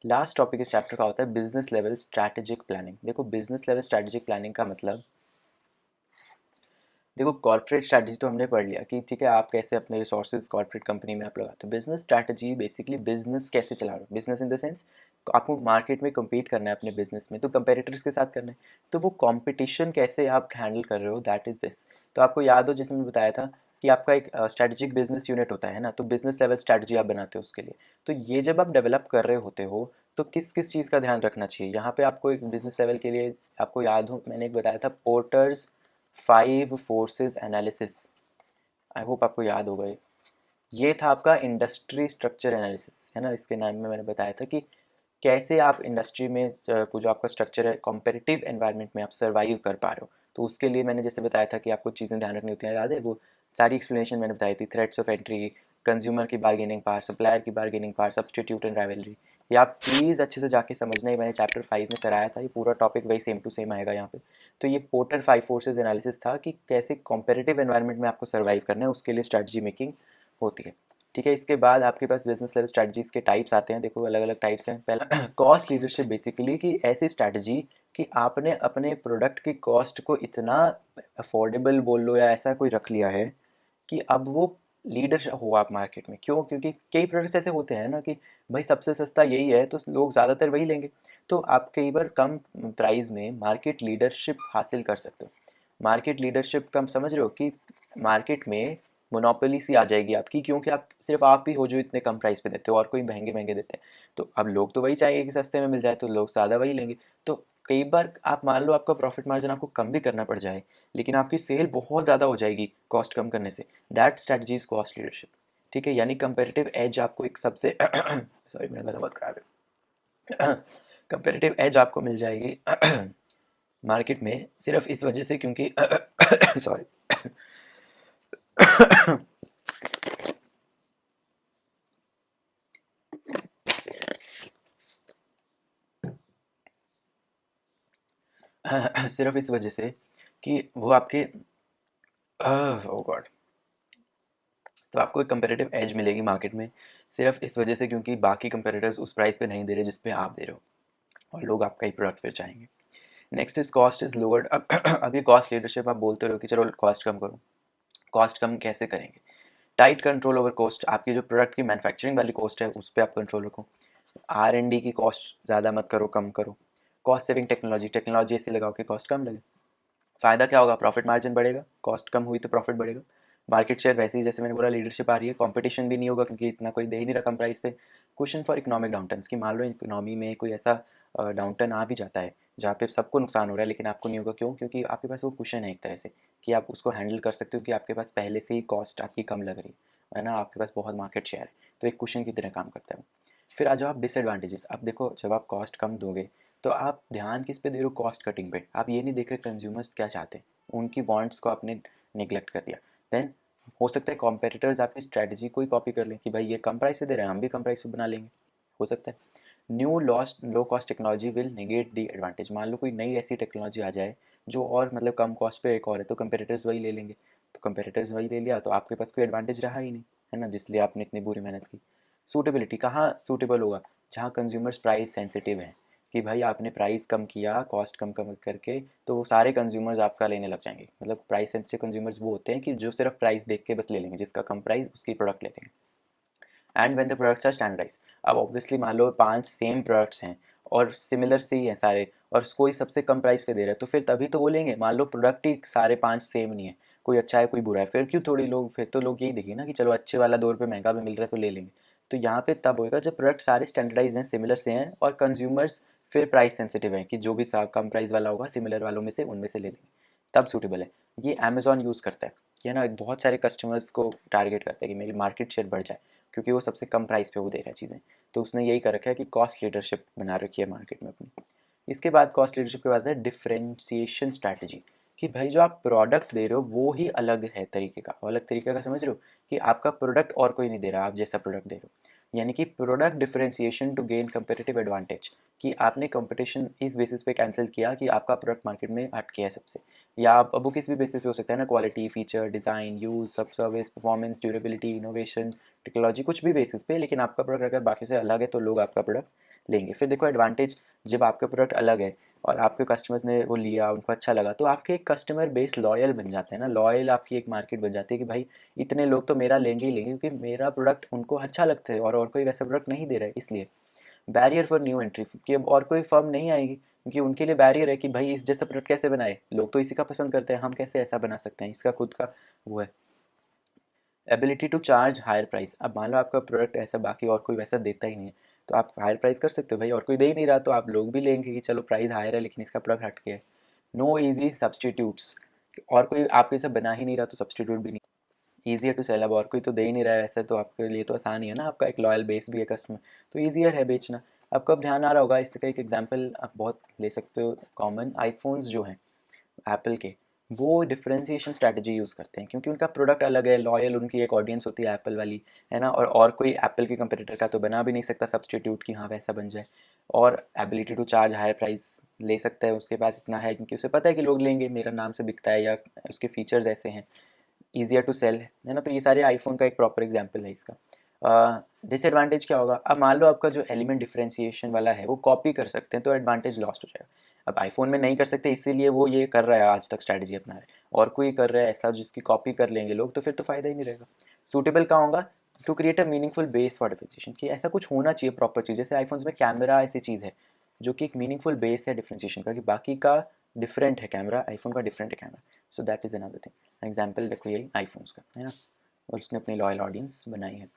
Last topic इस chapter का होता है बिजनेस लेवल स्ट्रैटेजिक प्लानिंग। देखो बिजनेस लेवल स्ट्रैटेजिक प्लानिंग का मतलब, देखो कॉर्पोरेट स्ट्रैटेजी तो हमने पढ़ लिया कि ठीक है आप कैसे अपने रिसोर्सेज कॉर्पोरेट कंपनी में आप लगाते हो। बिजनेस स्ट्रैटेजी बेसिकली बिजनेस कैसे चला रहे हो, बिजनेस इन द सेंस आपको मार्केट में कम्पीट करना है अपने बिजनेस में, तो कंपेरेटर्स के साथ करना है, तो वो कंपटीशन कैसे आप हैंडल कर रहे हो, दैट इज़ दिस। तो आपको याद हो जैसे मैंने बताया था कि आपका एक स्ट्रैटेजिक बिजनेस यूनिट होता है ना, तो बिजनेस लेवल स्ट्रैटेजी आप बनाते हो उसके लिए। तो ये जब आप डेवलप कर रहे होते हो तो किस किस चीज़ का ध्यान रखना चाहिए यहाँ पे आपको एक बिजनेस लेवल के लिए। आपको याद हो मैंने एक बताया था porters 5 forces analysis, I hope आपको याद होगा। ये था आपका इंडस्ट्री स्ट्रक्चर एनालिसिस, है ना। इसके नाम में मैंने बताया था कि कैसे आप इंडस्ट्री में जो आपका स्ट्रक्चर है कॉम्पिटिटिव एनवायरनमेंट में आप सर्वाइव कर पा रहे हो। तो उसके लिए मैंने जैसे बताया था कि आपको चीज़ें ध्यान रखनी होती हैं, याद है वो सारी एक्सप्लेनेशन मैंने बताई थी। थ्रेट्स ऑफ एंट्री, कंज्यूमर की बार्गेनिंग पावर, सप्लायर की bargaining power, substitute and rivalry. ये आप प्लीज़ अच्छे से जाके समझना, ही मैंने चैप्टर 5 में कराया था। ये पूरा टॉपिक वही सेम टू सेम आएगा यहाँ पे। तो ये पोर्टर 5 फोर्सेज एनालिसिस था कि कैसे कॉम्पिटिटिव एनवायरनमेंट में आपको सर्वाइव करना है, उसके लिए स्ट्रैटेजी मेकिंग होती है। ठीक है, इसके बाद आपके पास बिजनेस लेवल स्ट्रैटेजीज के टाइप्स आते हैं। देखो अलग अलग टाइप्स हैं। पहला कॉस्ट लीडरशिप, बेसिकली कि ऐसी स्ट्रैटेजी कि आपने अपने प्रोडक्ट की कॉस्ट को इतना अफोर्डेबल बोल लो या ऐसा कोई रख लिया है कि अब वो लीडर हो आप मार्केट में। क्यों? क्योंकि कई प्रोडक्ट्स ऐसे होते हैं ना कि भाई सबसे सस्ता यही है तो लोग ज़्यादातर वही लेंगे। तो आप कई बार कम प्राइस में मार्केट लीडरशिप हासिल कर सकते हो। मार्केट लीडरशिप का समझ रहे हो कि मार्केट में मोनोपोली सी आ जाएगी आपकी, क्योंकि आप सिर्फ आप ही हो जो इतने कम प्राइस पे देते हो और कोई महंगे महंगे देते हैं। तो अब लोग तो वही चाहिए कि सस्ते में मिल जाए, तो लोग ज़्यादा वही लेंगे। तो कई बार आप मान लो आपका प्रॉफिट मार्जिन आपको कम भी करना पड़ जाए, लेकिन आपकी सेल बहुत ज़्यादा हो जाएगी कॉस्ट कम करने से। That strategy is cost leadership. ठीक है, यानी कंपेरेटिव एज आपको एक सबसे सॉरी मेरा गला बहुत खराब है। कंपेरेटिव एज आपको मिल जाएगी मार्केट में सिर्फ इस वजह से क्योंकि सॉरी सिर्फ इस वजह से कि वो आपके ओ गॉड, तो आपको एक कंपेरेटिव एज मिलेगी मार्केट में सिर्फ इस वजह से क्योंकि बाकी कंपेरेटर्स उस प्राइस पे नहीं दे रहे जिस पे आप दे रहे हो, और लोग आपका ही प्रोडक्ट फिर चाहेंगे। Next is cost is lowered. अब ये कॉस्ट लीडरशिप आप बोलते रहो कि चलो कॉस्ट कम करो। कॉस्ट कम कैसे करेंगे? Tight control over cost. आपकी जो प्रोडक्ट की मैन्युफैक्चरिंग वाली कॉस्ट है उस पर आप कंट्रोल रखो। R&D की कॉस्ट ज़्यादा मत करो, कम करो। कॉस्ट सेविंग टेक्नोलॉजी, टेक्नोलॉजी ऐसी लगाओ कि कॉस्ट कम लगे। फ़ायदा क्या होगा? प्रॉफिट मार्जिन बढ़ेगा, कॉस्ट कम हुई तो प्रॉफिट बढ़ेगा। मार्केट शेयर वैसे ही जैसे मैंने बोला लीडरशिप आ रही है, कंपटीशन भी नहीं होगा क्योंकि इतना कोई दे ही नहीं रहा कम प्राइस पे। क्वेश्चन फॉर इकोनॉमिक डाउनटर्न्स, कि मान लो इकोनॉमी में कोई ऐसा डाउनटर्न आ भी जाता है जहाँ पे सबको नुकसान हो रहा है लेकिन आपको नहीं होगा। क्यों? क्योंकि आपके पास वो क्वेश्चन है एक तरह से कि आप उसको हैंडल कर सकते हो, कि आपके पास पहले से ही कॉस्ट आपकी कम लग रही है ना, आपके पास बहुत मार्केट शेयर है, तो एक क्वेश्चन की तरह काम करता है। फिर आ जाओ आप डिसएडवांटेजेस। अब देखो जब आप कॉस्ट कम दोगे तो आप ध्यान किस पे दे रहे हो? कॉस्ट कटिंग पे। आप ये नहीं देख रहे कंज्यूमर्स क्या चाहते हैं, उनकी वांट्स को आपने निगलेक्ट कर दिया। देन हो सकता है कॉम्पिटिटर्स आपकी स्ट्रैटेजी को ही कॉपी कर लें कि भाई ये कम प्राइस पे दे रहे हैं, हम भी कम प्राइस पे बना लेंगे। हो सकता है new lost low cost technology will negate the advantage. मान लो कोई नई ऐसी टेक्नोलॉजी आ जाए जो और मतलब कम कॉस्ट पे एक और है, तो कंपेटिटर्स वही ले लेंगे। तो कंपेटिटर्स वही ले लिया तो आपके पास कोई एडवांटेज रहा ही नहीं, है ना, जिसलिए आपने इतनी बुरी मेहनत की। सूटेबिलिटी कहाँ सूटेबल होगा? जहाँ कंज्यूमर्स प्राइस सेंसिटिव हैं, कि भाई आपने प्राइस कम किया कॉस्ट कम कम करके तो वो सारे कंज्यूमर्स आपका लेने लग जाएंगे। मतलब प्राइस सेंसिटिव कंज्यूमर्स वो होते हैं कि जो सिर्फ प्राइस देख के बस ले लेंगे, जिसका कम प्राइस उसकी प्रोडक्ट ले लेंगे। And when the products are standardize. अब ऑब्वियसली मान लो 5 सेम प्रोडक्ट्स हैं और सिमिलर से ही हैं सारे, और कोई सबसे कम प्राइस पे दे रहा है तो फिर तभी तो वो लेंगे। मान लो प्रोडक्ट ही सारे 5 सेम नहीं है, कोई अच्छा है कोई बुरा है, फिर क्यों थोड़ी लोग, फिर तो लोग यही देखिए ना कि चलो अच्छे वाला 2 रुपये महंगा भी मिल रहा है तो ले लेंगे। तो यहाँ पे तब होएगा जब प्रोडक्ट सारे स्टैंडर्डाइज हैं, सिमिलर से हैं, और कंज्यूमर्स फिर प्राइस सेंसिटिव हैं कि जो भी कम प्राइस वाला होगा सिमिलर वालों में से उनमें से ले लेंगे, तब सूटेबल है। ये अमेजोन यूज़ करता है कि है ना, बहुत सारे कस्टमर्स को टारगेट करता है कि मेरी मार्केट शेयर बढ़ जाए, क्योंकि वो सबसे कम प्राइस पे वो दे रहा है चीज़ें। तो उसने यही कर रखा है कि कॉस्ट लीडरशिप बना रखी है मार्केट में अपनी। इसके बाद कॉस्ट लीडरशिप के बाद है डिफरेंशिएशन स्ट्रैटेजी, कि भाई जो आप प्रोडक्ट दे रहे हो वो ही अलग है तरीके का। अलग तरीके का समझ रहे हो कि आपका प्रोडक्ट और कोई नहीं दे रहा, आप जैसा प्रोडक्ट दे रहे हो। यानी कि product differentiation to gain competitive advantage, कि आपने कंपटीशन इस बेसिस पे कैंसिल किया कि आपका प्रोडक्ट मार्केट में हट गया है सबसे। या आप अब वो किसी भी बेसिस पे हो सकता है ना, क्वालिटी, फीचर, डिज़ाइन, यूज़, सब service, performance, durability, innovation, technology, कुछ भी बेसिस पे, लेकिन आपका प्रोडक्ट अगर बाकी से अलग है तो लोग आपका प्रोडक्ट लेंगे। फिर देखो एडवांटेज, जब आपका प्रोडक्ट अलग है और आपके कस्टमर्स ने वो लिया, उनको अच्छा लगा, तो आपके एक कस्टमर बेस लॉयल बन जाता है ना, लॉयल आपकी एक मार्केट बन जाती है कि भाई इतने लोग तो मेरा लेंगे ही लेंगे क्योंकि मेरा प्रोडक्ट उनको अच्छा लगता है और कोई वैसा प्रोडक्ट नहीं दे रहा है। इसलिए बैरियर फॉर न्यू एंट्री, कि अब और कोई फर्म नहीं आएगी क्योंकि उनके लिए बैरियर है कि भाई इस जैसा प्रोडक्ट कैसे बनाए, लोग तो इसी का पसंद करते हैं, हम कैसे ऐसा बना सकते हैं, इसका खुद का वो है। Ability to charge higher price, अब मान लो आपका प्रोडक्ट ऐसा बाकी और कोई वैसा देता ही नहीं है, तो आप हायर प्राइस कर सकते हो भाई, और कोई दे ही नहीं रहा तो आप लोग भी लेंगे कि चलो प्राइस हायर है लेकिन इसका प्रोडक्ट हट के है। नो ईजी सब्सटीट्यूट्स, और कोई आपके सब बना ही नहीं रहा तो सब्सटीट्यूट भी नहीं। ईजियर टू सेल, अब और कोई तो दे ही नहीं रहा है ऐसा, तो आपके लिए तो आसान ही है ना, आपका एक लॉयल बेस भी है कस्टमर, तो ईजियर है बेचना। आपको अब ध्यान आ रहा होगा, इसका एक एग्जांपल आप बहुत ले सकते हो, कॉमन आईफोन्स जो हैं एप्पल के, वो डिफरेंशिएशन स्ट्रैटेजी यूज़ करते हैं क्योंकि उनका प्रोडक्ट अलग है, लॉयल उनकी एक ऑडियंस होती है एप्पल वाली, है ना, और कोई एप्पल के कंपटीटर का तो बना भी नहीं सकता सब्सटीट्यूट कि हाँ वैसा बन जाए। और ability to charge higher price, ले सकता है, उसके पास इतना है क्योंकि उसे पता है कि लोग लेंगे, मेरा नाम से बिकता है या उसके फीचर्स ऐसे हैं। ईजियर टू सेल है ना, तो ये सारे आईफोन का एक प्रॉपर एग्जाम्पल है इसका। डिसएडवांटेज क्या होगा, अब मान लो आपका जो एलिमेंट डिफरेंशिएशन वाला है वो कॉपी कर सकते हैं तो एडवांटेज लॉस्ट हो जाएगा। अब आईफोन में नहीं कर सकते इसीलिए वो ये कर रहा है, आज तक स्ट्रैटेजी अपना रहा है, और कोई कर रहा है ऐसा जिसकी कॉपी कर लेंगे लोग तो फिर तो फायदा ही नहीं रहेगा। सूटेबल कहाँ होगा, to create a meaningful base for differentiation, कि ऐसा कुछ होना चाहिए प्रॉपर चीज़, जैसे आईफोन्स में कैमरा ऐसी चीज़ है जो कि एक मीनिंगफुल बेस है डिफरेंशिएशन का, कि बाकी का डिफरेंट है कैमरा, आईफोन का डिफरेंट है camera, so that is another thing. Example देखो यही आईफोन्स का है ना, और उसने अपनी लॉयल ऑडियंस बनाई है।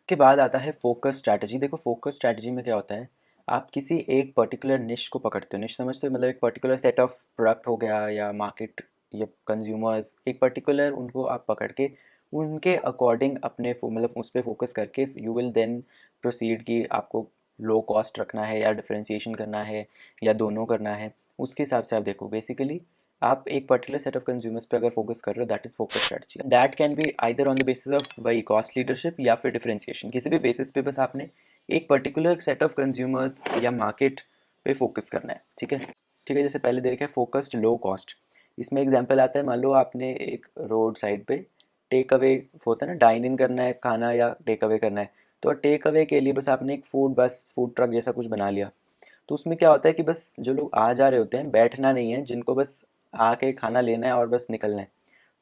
के बाद आता है फोकस स्ट्रैटेजी। देखो फोकस स्ट्रैटेजी में क्या होता है, आप किसी एक पर्टिकुलर निश को पकड़ते हो, निश समझते हो, मतलब एक पर्टिकुलर सेट ऑफ प्रोडक्ट हो गया या मार्केट या कंज्यूमर्स, एक पर्टिकुलर उनको आप पकड़ के उनके अकॉर्डिंग अपने मतलब उस पर फोकस करके यू विल देन प्रोसीड, कि आपको लो कॉस्ट रखना है या डिफरेंशिएशन करना है या दोनों करना है, उसके हिसाब से आप देखो। बेसिकली आप एक पर्टिकुलर सेट ऑफ कंज्यूमर्स पे अगर फोकस कर रहे हो, that is focus strategy, that can be either on the basis of वही कॉस्ट लीडरशिप या फिर डिफरेंशिएशन, किसी भी बेसिस पे बस आपने एक पर्टिकुलर सेट ऑफ कंज्यूमर्स या मार्केट पे फोकस करना है। ठीक है, ठीक है, जैसे पहले देखा है फोकस्ड लो कॉस्ट, इसमें एग्जांपल आता है, मान लो आपने एक रोड साइड पे टेक अवे होता है ना, डाइन इन करना है खाना या टेक अवे करना है, तो टेक अवे के लिए बस आपने एक फूड ट्रक जैसा कुछ बना लिया, तो उसमें क्या होता है कि बस जो लोग आ जा रहे होते हैं, बैठना नहीं है, जिनको बस आके खाना लेना है और बस निकलना है,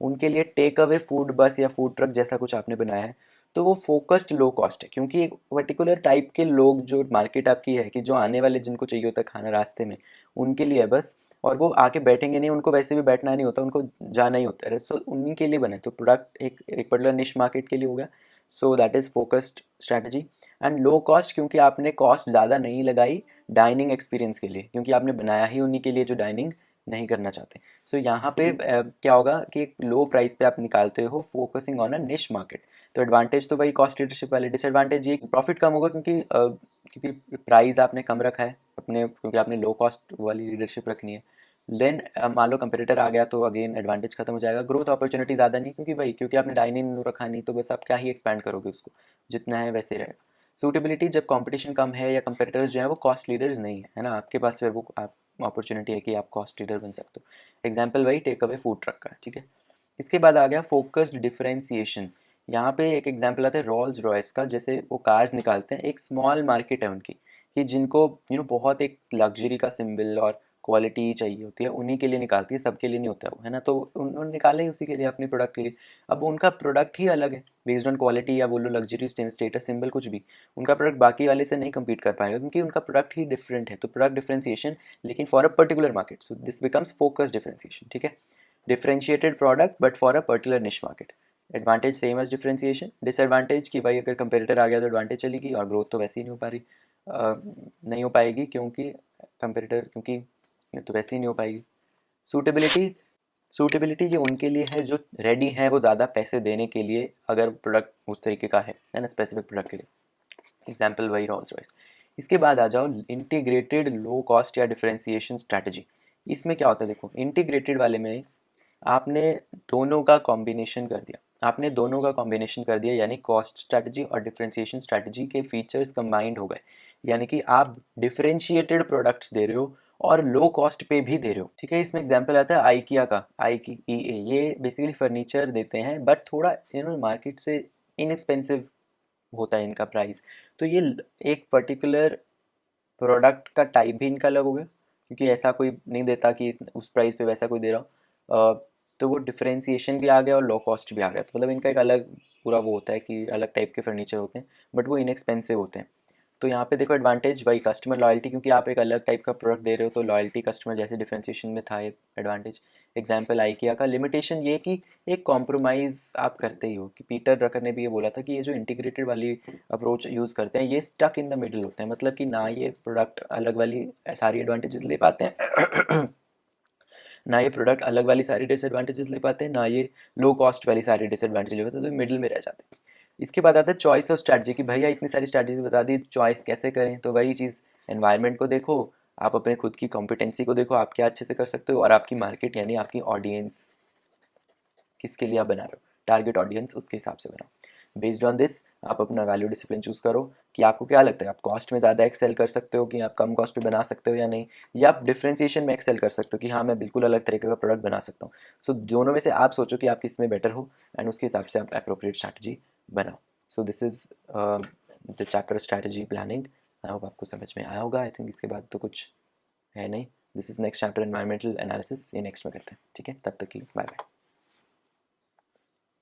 उनके लिए टेक अवे फूड बस या फूड ट्रक जैसा कुछ आपने बनाया है, तो वो फोकस्ड लो कॉस्ट है क्योंकि एक पर्टिकुलर टाइप के लोग, जो मार्केट आपकी है कि जो आने वाले जिनको चाहिए होता है खाना रास्ते में, उनके लिए है बस, और वो आके बैठेंगे नहीं, उनको वैसे भी बैठना नहीं होता, उनको जाना ही होता है, सो उन्हीं के लिए बने, तो प्रोडक्ट एक पर्टिकुलर निश मार्केट के लिए हो गया, so that is focused strategy. And low cost क्योंकि आपने कॉस्ट ज़्यादा नहीं लगाई डाइनिंग एक्सपीरियंस के लिए, क्योंकि आपने बनाया ही उन्हीं के लिए जो डाइनिंग नहीं करना चाहते। सो यहाँ पे क्या होगा कि एक लो प्राइस पे आप निकालते हो फोकसिंग ऑन अ निश मार्केट, तो एडवांटेज तो वही कॉस्ट लीडरशिप वाले, डिसएडवांटेज ये प्रॉफिट कम होगा क्योंकि प्राइस आपने कम रखा है अपने, क्योंकि आपने लो कॉस्ट वाली लीडरशिप रखनी है। देन मान लो कंपटीटर आ गया तो अगेन एडवांटेज खत्म हो जाएगा, ग्रोथ अपॉर्चुनिटी ज़्यादा नहीं, क्योंकि आपने डाइन इन रखा नहीं, तो बस आप क्या ही एक्सपैंड करोगे उसको, जितना है वैसे ही रहेगा। सूटेबिलिटी, जब कंपटीशन कम है या कंपेटिटर्स जो है वो कॉस्ट लीडर्स नहीं है ना आपके पास, फिर वो आप अपॉर्चुनिटी है कि आप कॉस्ट लीडर बन सकते हो। एग्जाम्पल वही टेक अवे फूड ट्रक का। ठीक है, इसके बाद आ गया फोकस्ड डिफरेंशिएशन। यहाँ पे एक एग्जाम्पल आता है रोल्स रॉयस का, जैसे वो कार्स निकालते हैं, एक स्मॉल मार्केट है उनकी, कि जिनको बहुत एक लग्जरी का सिंबल और क्वालिटी चाहिए होती है, उन्हीं के लिए निकालती है, सबके लिए नहीं होता है वो, है ना, तो उन्होंने निकाला ही उसी के लिए, अपने प्रोडक्ट के लिए। अब उनका प्रोडक्ट ही अलग है बेस्ड ऑन क्वालिटी या बोलो लग्जरी स्टेटस सिंबल कुछ भी, उनका प्रोडक्ट बाकी वाले से नहीं कम्पीट कर पाएगा क्योंकि उनका प्रोडक्ट ही डिफरेंट है, तो प्रोडक्ट डिफरेंशिएशन, लेकिन for a particular market, so this becomes focus differentiation. ठीक है, differentiated product but for a particular niche market. Advantage same as differentiation, disadvantage कि भाई अगर कंपेटिटर आ गया तो एडवांटेज चलेगी और ग्रोथ तो वैसे ही नहीं हो पा रही, नहीं हो पाएगी क्योंकि कंपेटिटर, क्योंकि तो वैसे ही नहीं हो पाएगी। सूटेबिलिटी, सूटेबिलिटी ये उनके लिए है जो रेडी है वो ज़्यादा पैसे देने के लिए, अगर प्रोडक्ट उस तरीके का है ना, स्पेसिफिक प्रोडक्ट के लिए। एग्जाम्पल वही रोल्स रॉयस। इसके बाद आ जाओ इंटीग्रेटेड लो कॉस्ट या डिफरेंशिएशन स्ट्रैटेजी। इसमें क्या होता है, देखो इंटीग्रेटेड वाले में आपने दोनों का कॉम्बिनेशन कर दिया, यानी कॉस्ट स्ट्रैटेजी और डिफरेंशिएशन स्ट्रैटेजी के फीचर्स कंबाइंड हो गए, यानी कि आप डिफरेंशिएटेड प्रोडक्ट्स दे रहे हो और लो कॉस्ट पे भी दे रहे हो। ठीक है, इसमें एग्जांपल आता है आइकिया का, आई ई ए, ये बेसिकली फर्नीचर देते हैं बट थोड़ा मार्केट से इनएक्सपेंसिव होता है इनका प्राइस, तो ये एक पर्टिकुलर प्रोडक्ट का टाइप भी इनका अलग हो गया, क्योंकि ऐसा कोई नहीं देता कि उस प्राइस पे वैसा कोई दे रहा हो। तो वो डिफरेंशिएशन भी आ गया और लो कॉस्ट भी आ गया। तो मतलब इनका एक अलग पूरा वो होता है कि अलग टाइप के फर्नीचर होते हैं, बट वो इनएक्सपेंसिव होते हैं। तो यहाँ पे देखो एडवांटेज वही कस्टमर लॉयल्टी, क्योंकि आप एक अलग टाइप का प्रोडक्ट दे रहे हो तो लॉयल्टी कस्टमर जैसे डिफरेंशिएशन में था एक एडवांटेज। एग्जाम्पल आइकिया का। लिमिटेशन ये कि एक कॉम्प्रोमाइज़ आप करते ही हो, कि पीटर ड्रकर ने भी ये बोला था कि ये जो इंटीग्रेटेड वाली अप्रोच यूज़ करते हैं ये स्टक इन द मिडल होते हैं, मतलब कि ना ये प्रोडक्ट अलग वाली सारी एडवांटेजेस ले पाते हैं ना ये प्रोडक्ट अलग वाली सारी डिसएडवांटेजेस ले पाते हैं, ना ये लो कॉस्ट वाली सारी डिसएडवांटेज ले पाते हैं, तो मिडिल में रह जाते हैं। इसके बाद आता है चॉइस ऑफ स्ट्रैटेजी, कि भैया इतनी सारी स्ट्रैटेजी बता दी, चॉइस कैसे करें। तो वही चीज़, एनवायरनमेंट को देखो, आप अपने खुद की कॉम्पिटेंसी को देखो, आप क्या अच्छे से कर सकते हो, और आपकी मार्केट यानी आपकी ऑडियंस किसके लिए आप बना रहे हो, टारगेट ऑडियंस, उसके हिसाब से बनाओ। बेस्ड ऑन दिस आप अपना वैल्यू डिसिप्लिन चूज़ करो कि आपको क्या लगता है, आप कॉस्ट में ज़्यादा एक्सेल कर सकते हो कि आप कम कॉस्ट पे बना सकते हो या नहीं, या आप डिफ्रेंसिएशन में एक्सेल कर सकते हो कि हाँ मैं बिल्कुल अलग तरीके का प्रोडक्ट बना सकता हूँ। सो दोनों में से आप सोचो कि आप किस में बेटर हो, एंड उसके हिसाब से आप अप्रोप्रिएट स्ट्रैटेजी बनाओ। So this is the chapter strategy planning. I hope आपको समझ में आया होगा। आई थिंक इसके बाद तो कुछ है नहीं। This is next chapter environmental analysis, ये नेक्स्ट में करते हैं। ठीक है, तब तक की बाय बाय।